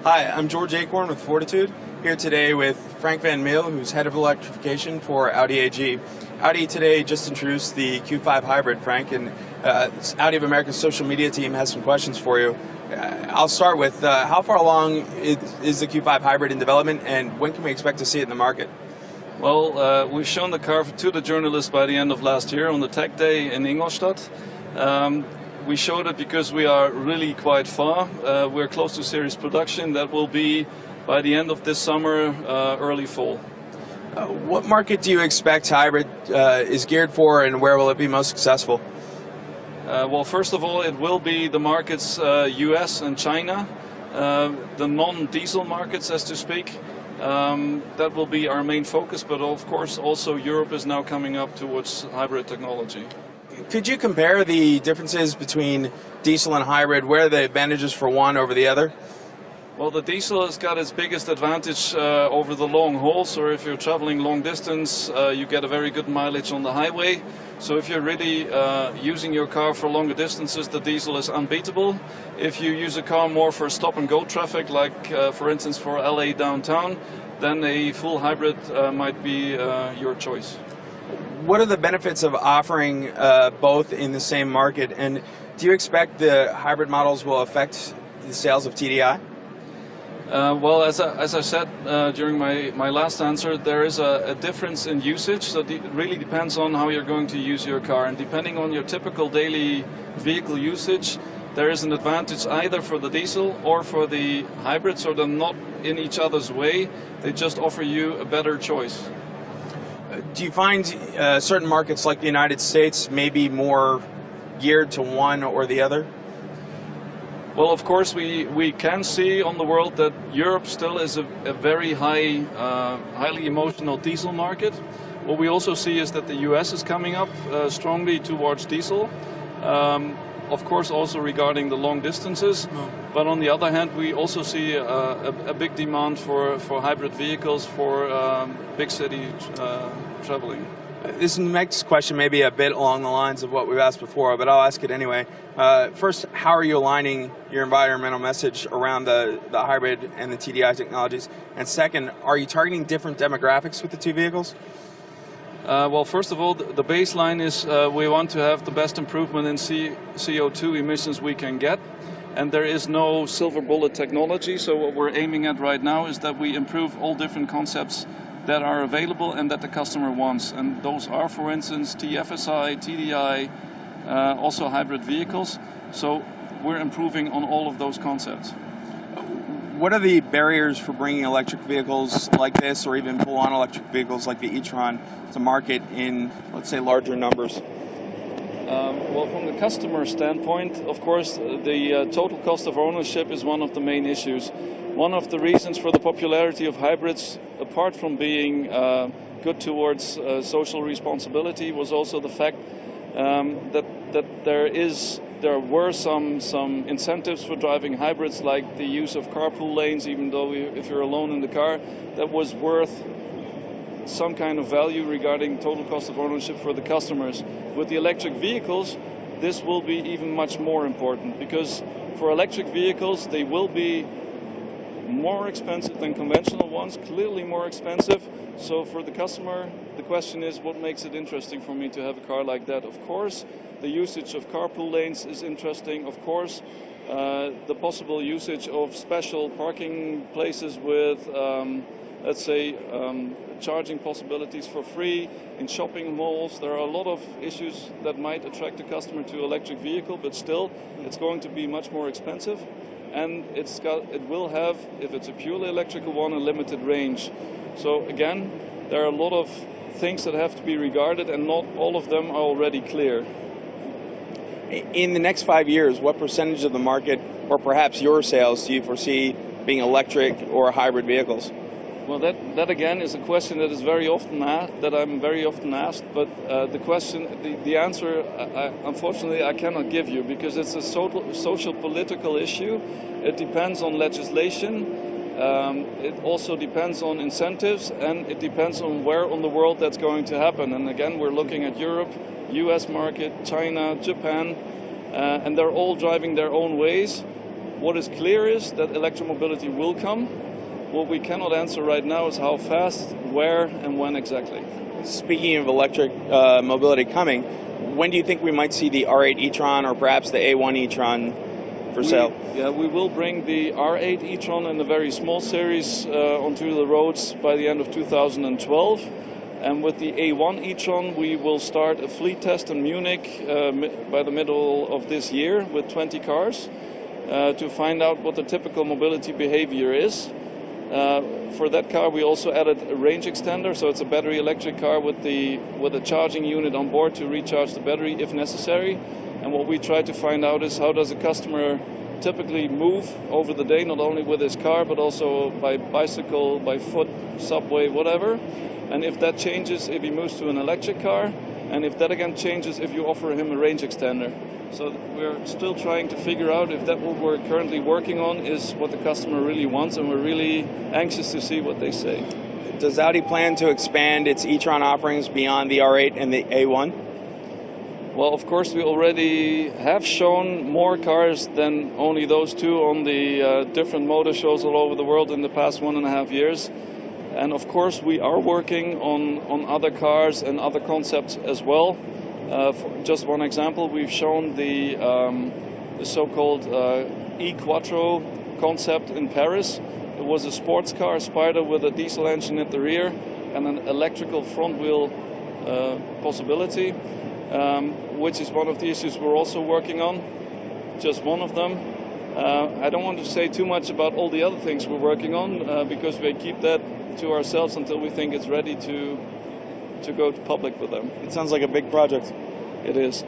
Hi, I'm George Acorn with Fortitude, here today with Frank van Meel, who's head of electrification for Audi AG. Audi today just introduced the Q5 Hybrid, Frank, and Audi of America's social media team has some questions for you. I'll start with how far along is the Q5 Hybrid in development, and when can we expect to see it in the market? Well, we've shown the car to the journalists by the end of last year on the Tech Day in Ingolstadt. We showed it because we are really quite far. We're close to series production. That will be by the end of this summer, early fall. What market do you expect Hybrid is geared for, and where will it be most successful? Well, first of all, it will be the markets US and China, the non-diesel markets, as to speak. That will be our main focus, but of course also Europe is now coming up towards hybrid technology. Could you compare the differences between diesel and hybrid? Where are the advantages for one over the other? Well, the diesel has got its biggest advantage over the long hauls, or if you're traveling long distance, you get a very good mileage on the highway. So if you're really using your car for longer distances, the diesel is unbeatable. If you use a car more for stop-and-go traffic, like for instance for LA downtown, then a full hybrid might be your choice. What are the benefits of offering both in the same market, and do you expect the hybrid models will affect the sales of TDI? Well, as I said during my last answer, there is a difference in usage, so it really depends on how you're going to use your car, and depending on your typical daily vehicle usage, there is an advantage either for the diesel or for the hybrid, so they're not in each other's way, they just offer you a better choice. Do you find certain markets like the United States may be more geared to one or the other? Well, of course, we can see on the world that Europe still is a very highly emotional diesel market. What we also see is that the US is coming up strongly towards diesel. Of course, also regarding the long distances. But on the other hand, we also see a big demand for hybrid vehicles for big city traveling. This next question may be a bit along the lines of what we've asked before, but I'll ask it anyway. First, how are you aligning your environmental message around the hybrid and the TDI technologies? And second, are you targeting different demographics with the two vehicles? Well, first of all, the baseline is we want to have the best improvement in CO2 emissions we can get. And there is no silver bullet technology, so what we're aiming at right now is that we improve all different concepts that are available and that the customer wants. And those are, for instance, TFSI, TDI, also hybrid vehicles. So we're improving on all of those concepts. What are the barriers for bringing electric vehicles like this, or even full-on electric vehicles like the e-tron, to market in, let's say, larger numbers? Well, from the customer standpoint, of course, the total cost of ownership is one of the main issues. One of the reasons for the popularity of hybrids, apart from being good towards social responsibility, was also the fact that there were some incentives for driving hybrids, like the use of carpool lanes, even though if you're alone in the car, that was worth some kind of value regarding total cost of ownership for the customers. With the electric vehicles, this will be even much more important, because for electric vehicles, they will be more expensive than conventional ones, clearly more expensive. So for the customer, the question is, what makes it interesting for me to have a car like that? Of course, the usage of carpool lanes is interesting. Of course, the possible usage of special parking places with, let's say, charging possibilities for free in shopping malls. There are a lot of issues that might attract the customer to electric vehicle, but still, it's going to be much more expensive. And it will have, if it's a purely electrical one, a limited range. So again, there are a lot of things that have to be regarded, and not all of them are already clear. In the next 5 years, what percentage of the market, or perhaps your sales, do you foresee being electric or hybrid vehicles? Well, that again is a question that is very often that I'm very often asked. But the answer, unfortunately, I cannot give you, because it's a social political issue. It depends on legislation. It also depends on incentives, and it depends on where on the world that's going to happen. And again, we're looking at Europe, US market, China, Japan, and they're all driving their own ways. What is clear is that electromobility will come. What we cannot answer right now is how fast, where, and when exactly. Speaking of electric mobility coming, when do you think we might see the R8 e-tron or perhaps the A1 e-tron for sale? We will bring the R8 e-tron in a very small series onto the roads by the end of 2012. And with the A1 e-tron, we will start a fleet test in Munich by the middle of this year with 20 cars to find out what the typical mobility behavior is. For that car, we also added a range extender, so it's a battery electric car with a charging unit on board to recharge the battery if necessary. And what we try to find out is how does a customer typically move over the day, not only with his car, but also by bicycle, by foot, subway, whatever. And if that changes, if he moves to an electric car, and if that again changes, if you offer him a range extender. So we're still trying to figure out if that what we're currently working on is what the customer really wants, and we're really anxious to see what they say. Does Audi plan to expand its e-tron offerings beyond the R8 and the A1? Well, of course, we already have shown more cars than only those two on the different motor shows all over the world in the past 1.5 years. And of course, we are working on other cars and other concepts as well. For just one example, we've shown the so-called E-Quattro concept in Paris. It was a sports car, Spider, with a diesel engine at the rear and an electrical front wheel possibility, which is one of the issues we're also working on. Just one of them. I don't want to say too much about all the other things we're working on because we keep that to ourselves until we think it's ready to go to public with them. It sounds like a big project. It is.